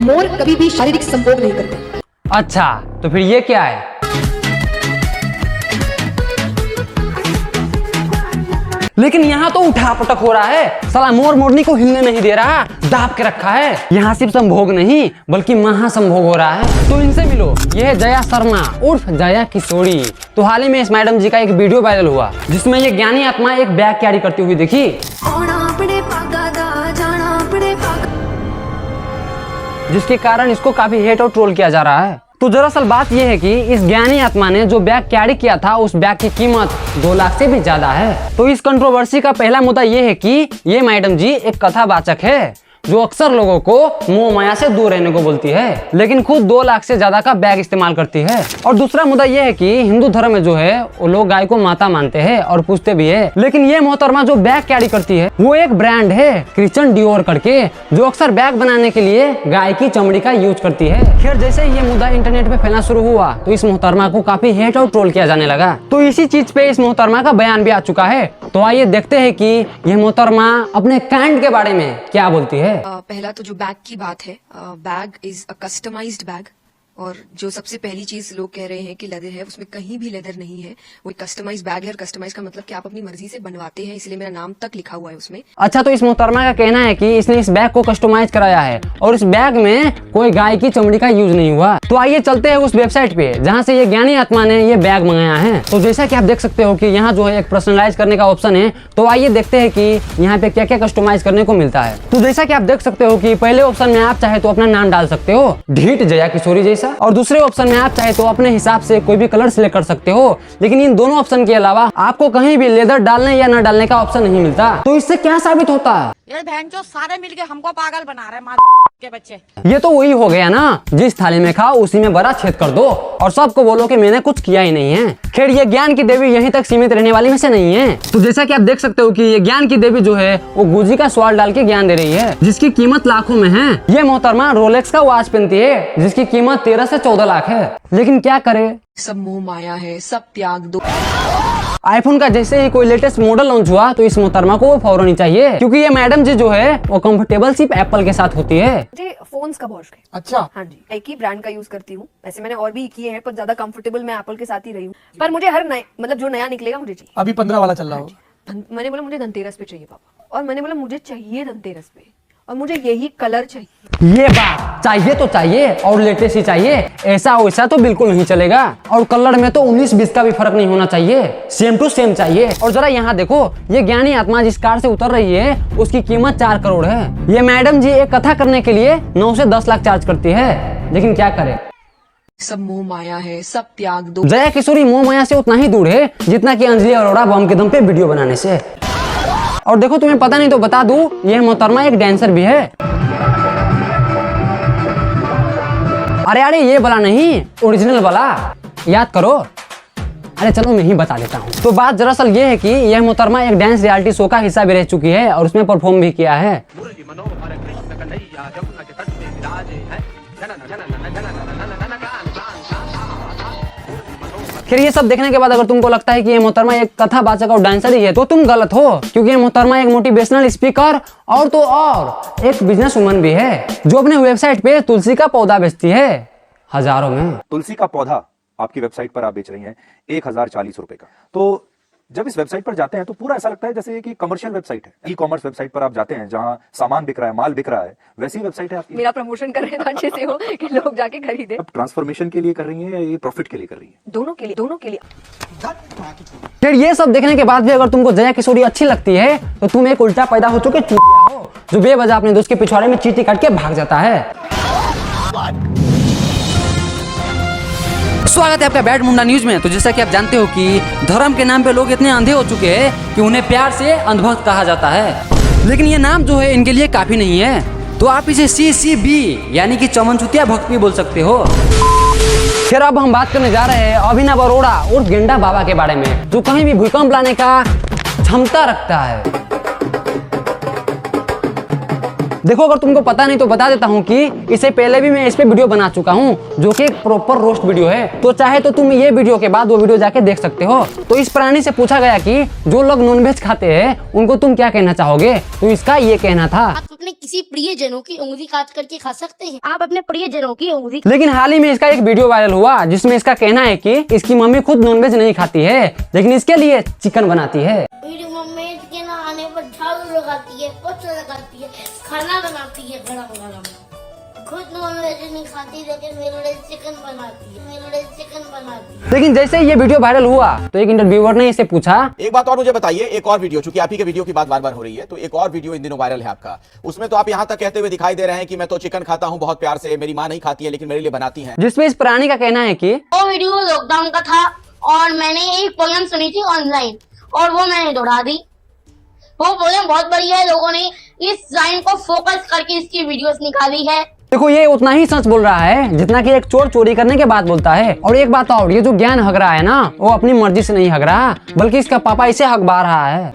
मोर कभी भी शारीरिक संभोग नहीं करते। अच्छा, तो फिर ये क्या है? लेकिन यहाँ तो उठा पटक हो रहा है। साला मोर मोरनी को हिलने नहीं दे रहा, दाब के रखा है। यहाँ सिर्फ संभोग नहीं बल्कि महासंभोग हो रहा है। तो इनसे मिलो, ये है जया शर्मा उर्फ जया किशोरी। तो हाल ही में इस मैडम जी का एक वीडियो वायरल हुआ जिसमें ये ज्ञानी आत्मा एक बैग कैरी करती हुई दिखी, जिसके कारण इसको काफी हेट और ट्रोल किया जा रहा है। तो दरअसल बात यह है कि इस ज्ञानी आत्मा ने जो बैग कैरी किया था उस बैग की कीमत 2 लाख से भी ज्यादा है। तो इस कंट्रोवर्सी का पहला मुद्दा यह है कि ये मैडम जी एक कथावाचक है जो अक्सर लोगों को मोह माया से दूर रहने को बोलती है, लेकिन खुद 2 लाख से ज्यादा का बैग इस्तेमाल करती है। और दूसरा मुद्दा यह है कि हिंदू धर्म में जो है वो लोग गाय को माता मानते हैं और पूजते भी है, लेकिन ये मोहतरमा जो बैग कैरी करती है वो एक ब्रांड है क्रिश्चियन डियोर करके, जो अक्सर बैग बनाने के लिए गाय की चमड़ी का यूज करती है। खैर, जैसे ये मुद्दा इंटरनेट पे फैलना शुरू हुआ तो इस मोहतरमा को काफी हेट और ट्रोल किया जाने लगा। तो इसी चीज पे इस मोहतरमा का बयान भी आ चुका है। तो आइए देखते हैं कि यह मोहतरमा अपने काइंड के बारे में क्या बोलती है। पहला तो जो बैग की बात है, bag is a customised bag, और जो सबसे पहली चीज लोग कह रहे हैं कि लेदर है, उसमें कहीं भी लेदर नहीं है। वो कस्टमाइज बैग है, और कस्टमाइज का मतलब कि आप अपनी मर्जी से बनवाते हैं, इसलिए मेरा नाम तक लिखा हुआ है उसमें। अच्छा, तो इस मोहतरमा का कहना है कि इसने इस बैग को कस्टमाइज कराया है और इस बैग में कोई गाय की चमड़ी का यूज नहीं हुआ। तो आइए चलते हैं उस वेबसाइट पे जहाँ से ये ज्ञानी आत्मा ने ये बैग मंगाया है। तो जैसा कि आप देख सकते हो कि यहाँ जो है एक पर्सनलाइज करने का ऑप्शन है। तो आइए देखते हैं कि यहाँ पे क्या क्या कस्टमाइज करने को मिलता है। तो जैसा कि आप देख सकते हो कि पहले ऑप्शन में आप चाहे तो अपना नाम डाल सकते हो, ढीठ जया किशोरी जैसा, और दूसरे ऑप्शन में आप चाहे तो अपने हिसाब से कोई भी कलर सिलेक्ट कर सकते हो। लेकिन इन दोनों ऑप्शन के अलावा आपको कहीं भी लेदर डालने या न डालने का ऑप्शन नहीं मिलता। तो इससे क्या साबित होता है? ये बहन जो सारे मिलके हमको पागल बना रहे हैं के बच्चे। ये तो वही हो गया ना, जिस थाली में खाओ उसी में बड़ा छेद कर दो और सबको बोलो कि मैंने कुछ किया ही नहीं है। खैर, ये ज्ञान की देवी यहीं तक सीमित रहने वाली में से नहीं है। तो जैसा कि आप देख सकते हो कि ये ज्ञान की देवी जो है वो गुजी का स्वाद डाल के ज्ञान दे रही है, जिसकी कीमत लाखों में है। ये मोहतरमा रोलेक्स का वॉच पहनती है जिसकी कीमत 13 से 14 लाख है। लेकिन क्या करे, सब मोह माया है, सब त्याग दो। आईफोन का जैसे ही कोई लेटेस्ट मॉडल लॉन्च हुआ तो इस मोहतरमा को वो फौरन ही चाहिए, क्योंकि ये मैडम जी जो है वो कंफर्टेबल सिर्फ एप्पल के साथ होती है। मुझे फोन्स का बहुत शौक है। अच्छा, हाँ जी, एक ही ब्रांड का यूज करती हूँ। वैसे मैंने और भी किए हैं पर ज्यादा कंफर्टेबल मैं एप्पल के साथ ही रही हूँ। पर मुझे हर नए मतलब जो नया निकलेगा मुझे चाहिए। अभी 15 वाला चल रहा हो। मैंने बोला मुझे धनतेरस पे चाहिए पापा, और मैंने बोला मुझे चाहिए धनतेरस पे, और मुझे यही कलर चाहिए। ये बात चाहिए तो चाहिए और लेटेस्ट ही चाहिए, ऐसा वैसा तो बिल्कुल नहीं चलेगा। और कलर में तो 19-20 का भी फर्क नहीं होना चाहिए, सेम टू सेम चाहिए। और जरा यहाँ देखो, ये ज्ञानी आत्मा जिस कार से उतर रही है उसकी कीमत 4 करोड़ है। ये मैडम जी एक कथा करने के लिए 9 से 10 लाख चार्ज करती है, लेकिन क्या करे, सब मोह माया है, सब त्याग दो। जया किशोरी मोह माया से उतना ही दूर है जितना कि अंजलि अरोड़ा बम के दम पे वीडियो बनाने से। और देखो, तुम्हें पता नहीं तो बता दूं, यह मोहतरमा एक डांसर भी है। अरे ये वाला नहीं, ओरिजिनल वाला, याद करो। अरे चलो मैं ही बता देता हूँ। तो बात दरअसल ये है कि यह मोहतरमा एक डांस रियलिटी शो का हिस्सा भी रह चुकी है और उसमें परफॉर्म भी किया है। फिर ये सब देखने के बाद अगर तुमको लगता है कि ये मोहतरमा एक कथावाचक और डांसर ही है तो तुम गलत हो, क्योंकि ये मोहतरमा एक मोटिवेशनल स्पीकर और तो और एक बिजनेस वुमन भी है जो अपने वेबसाइट पे तुलसी का पौधा बेचती है हजारों में। तुलसी का पौधा आपकी वेबसाइट पर आप बेच रही हैं 1040 रुपए का। तो जब इस वेबसाइट पर जाते हैं तो पूरा ऐसा लगता है जैसे कि कमर्शियल वेबसाइट है। ई कॉमर्स वेबसाइट पर आप जाते हैं जहां सामान बिक रहा है, माल बिक रहा है, वैसी वेबसाइट है आपकी। मेरा प्रमोशन कर रहे हैं अच्छे से हो कि लोग जाके खरीदे। अब ट्रांसफॉर्मेशन के लिए कर रही हैं या ये प्रॉफिट के लिए कर रही हैं? दोनों के लिए, दोनों के लिए। फिर ये सब देखने के बाद भी अगर तुमको जया किशोरी अच्छी लगती है तो तुम एक उल्टा पैदा हो चुके चूतिया हो जो बेवजह अपने दोस्त के पिछवाड़े में चींटी काट के भाग जाता है। स्वागत है आपका बैड मुंडा न्यूज में। तो जैसा कि आप जानते हो कि धर्म के नाम पे लोग इतने अंधे हो चुके हैं कि उन्हें प्यार से अंधभक्त कहा जाता है, लेकिन ये नाम जो है इनके लिए काफी नहीं है। तो आप इसे CCB यानी कि चमनचुतिया भक्त भी बोल सकते हो। फिर अब हम बात करने जा रहे हैं अभिनव अरोड़ा और गेंडा बाबा के बारे में, जो कहीं भी भूकंप लाने का क्षमता रखता है। देखो अगर तुमको पता नहीं तो बता देता हूँ कि इससे पहले भी मैं इस पे वीडियो बना चुका हूँ, जो कि एक प्रॉपर रोस्ट वीडियो है। तो चाहे तो तुम ये वीडियो के बाद वो वीडियो जाके देख सकते हो। तो इस प्राणी से पूछा गया कि जो लोग नॉनवेज खाते हैं उनको तुम क्या कहना चाहोगे, तो इसका ये कहना था, आप अपने किसी प्रियजनों की उंगली काट करके खा सकते हैं। आप अपने प्रियजनों की उंगली। लेकिन हाल ही में इसका एक वीडियो वायरल हुआ जिसमें इसका कहना है कि इसकी मम्मी खुद नॉनवेज नहीं खाती है, लेकिन इसके लिए चिकन बनाती है। मेरी मम्मी के नहाने पर झाड़ू लगाती है, पोछा लगाती है, खाना बनाती है गरम गरम। खुद नॉनवेज नहीं खाती लेकिन मेरे लिए चिकन बनाती है, मेरे लिए चिकन बनाती है। लेकिन जैसे ये वीडियो वायरल हुआ तो एक इंटरव्यूअर ने इसे पूछा, एक बात और मुझे बताइए, एक और वीडियो, चूंकि आप ही के वीडियो की बात बार बार हो रही है, तो एक और वीडियो इन दिनों वायरल है आपका। उसमें तो आप यहाँ तक कहते हुए दिखाई दे रहे हैं कि मैं तो चिकन खाता हूँ बहुत प्यार से, मेरी माँ नहीं खाती है लेकिन मेरे लिए बनाती है। जिसमें इस प्राणी का कहना है कि वो वीडियो लॉकडाउन का था और मैंने एक पोयम सुनी थी ऑनलाइन और वो मैंने दोहरा दी। वो पोयम बहुत बढ़िया है, लोगों ने इस लाइन को फोकस करके इसकी वीडियोस निकाली है। देखो ये उतना ही सच बोल रहा है जितना कि एक चोर चोरी करने के बाद बोलता है। और एक बात और, ये जो ज्ञान हक रहा है ना, वो अपनी मर्जी से नहीं हक रहा, बल्कि इसका पापा इसे हकबा रहा है।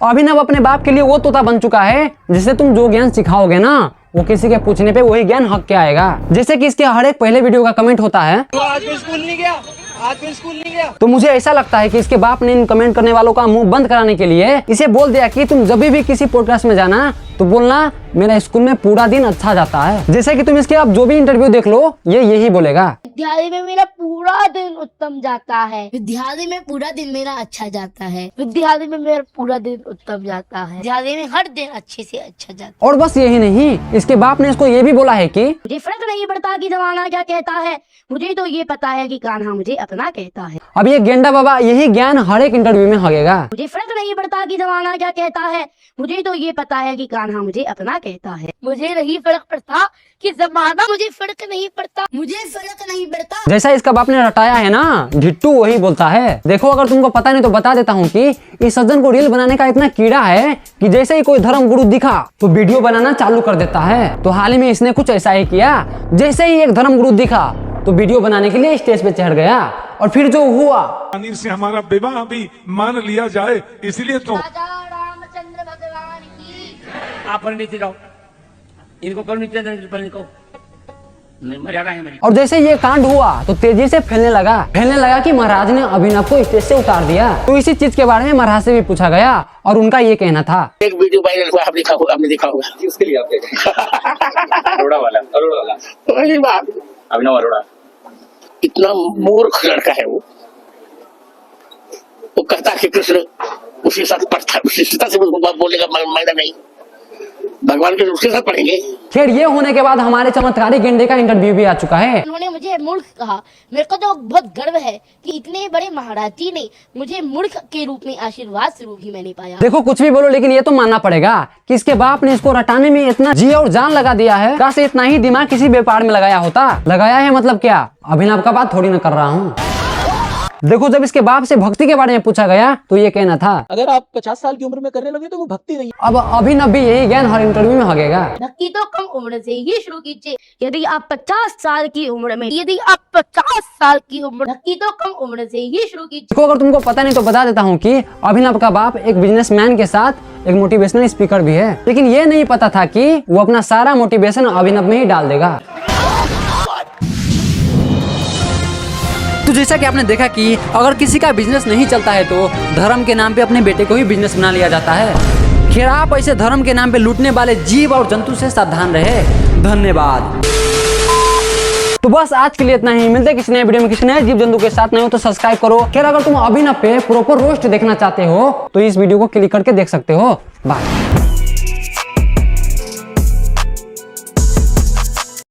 अभिनव अपने बाप के लिए वो तोता बन चुका है जिसे तुम जो ज्ञान सिखाओगे ना, वो किसी के पूछने पे वही ज्ञान हक के आएगा। जैसे कि इसके हर एक पहले वीडियो का कमेंट होता है, आज कोई स्कूल नहीं गया, आज कोई स्कूल नहीं गया। तो मुझे ऐसा लगता है कि इसके बाप ने इन कमेंट करने वालों का मुंह बंद कराने के लिए इसे बोल दिया कि तुम जब भी किसी पॉडकास्ट में जाना तो बोलना मेरा स्कूल में पूरा दिन अच्छा जाता है। जैसे कि तुम इसके अब जो भी इंटरव्यू देख लो ये यही बोलेगा, विद्यालय में मेरा पूरा दिन उत्तम जाता है, विद्यालय में पूरा दिन मेरा अच्छा जाता है, विद्यालय में मेरा पूरा दिन उत्तम जाता है, विद्यालय में हर दिन अच्छे से अच्छा जाता है। और बस यही नहीं, इसके बाप ने इसको ये भी बोला है कि मुझे फर्क नहीं पड़ता कि जमाना क्या कहता है, मुझे तो ये पता है कि कान्हा मुझे अपना कहता है। अब ये गेंडा बाबा यही ज्ञान हर एक इंटरव्यू में हगेगा। मुझे फर्क नहीं पड़ता कि जमाना क्या कहता है, मुझे तो ये पता है कि कान्हा मुझे अपना कहता है। मुझे नहीं फर्क पड़ता कि जमाना, मुझे फर्क नहीं पड़ता, मुझे फर्क नहीं पड़ता। जैसा इसका बाप ने रटाया है ना, ढिट्टू वही बोलता है। देखो अगर तुमको पता नहीं तो बता देता हूँ कि इस सज्जन को रील बनाने का इतना कीड़ा है कि जैसे ही कोई धर्म गुरु दिखा तो वीडियो बनाना चालू कर देता है। तो हाल ही में इसने कुछ ऐसा ही किया, जैसे ही एक धर्म गुरु दिखा तो वीडियो बनाने के लिए स्टेज पे चढ़ गया और फिर जो हुआ से हमारा विवाह भी मान लिया जाए, इसलिए तो रामचंद्र भगवान की। आप नीचे जाओ, इनको करो नीचे, इनको मर्यादा है मेरी। और जैसे ये कांड हुआ तो तेजी से फैलने लगा कि महाराज ने अभिनव को स्टेज से उतार दिया। तो इसी चीज के बारे में महाराज से भी पूछा गया और उनका ये कहना था, एक वीडियो वायरल हुआ, आपने देखा होगा, उसके लिए आप अरोड़ा वाला वही बात, अभिनव अरोड़ा इतना मूर्ख लड़का है वो कहता कि कृष्ण उसी साथ पढ़ता, उसी सीता से बोलेगा, मैंने नहीं, भगवान के उसके साथ पढ़ेंगे। खैर ये होने के बाद हमारे चमत्कारी गेंडे का इंटरव्यू भी आ चुका है। उन्होंने मुझे मूर्ख कहा। मेरे को तो बहुत गर्व है कि इतने बड़े महाराज जी ने मुझे मूर्ख के रूप में आशीर्वाद स्वरूप ही मैंने पाया। देखो कुछ भी बोलो लेकिन ये तो मानना पड़ेगा कि इसके बाप ने इसको रटाने में इतना जी और जान लगा दिया है। काश इतना ही दिमाग किसी व्यापार में लगाया होता। लगाया है मतलब क्या, अभिनव का बात थोड़ी ना कर रहा हूँ। देखो जब इसके बाप से भक्ति के बारे में पूछा गया तो ये कहना था, अगर आप 50 साल की उम्र में करने लगे तो वो भक्ति नहीं। अब अभिनव भी यही ज्ञान हर इंटरव्यू में हगेगा। भक्ति तो कम उम्र से ही शुरू कीजिए। यदि आप 50 साल की उम्र में, यदि आप 50 साल की उम्र, भक्ति तो कम उम्र से ही शुरू कीजिए। देखो अगर तुमको पता नहीं तो बता देता हूँ कि अभिनव का बाप एक बिजनेसमैन के साथ एक मोटिवेशनल स्पीकर भी है, लेकिन ये नहीं पता था कि वो अपना सारा मोटिवेशन अभिनव में ही डाल देगा। तो जैसा कि आपने देखा कि अगर किसी का बिजनेस नहीं चलता है तो धर्म के नाम पे अपने बेटे को ही बिजनेस बना लिया जाता है। खैर आप ऐसे धर्म के नाम पे लूटने वाले जीव और जंतु से सावधान रहे। धन्यवाद। तो बस आज के लिए इतना ही। मिलते हैं किसी नए वीडियो में किसी नए जीव जंतु के साथ। नहीं हो तो सब्सक्राइब करो। खैर अगर तुम अभिनव पे प्रॉपर रोस्ट देखना चाहते हो तो इस वीडियो को क्लिक करके देख सकते हो। बाय।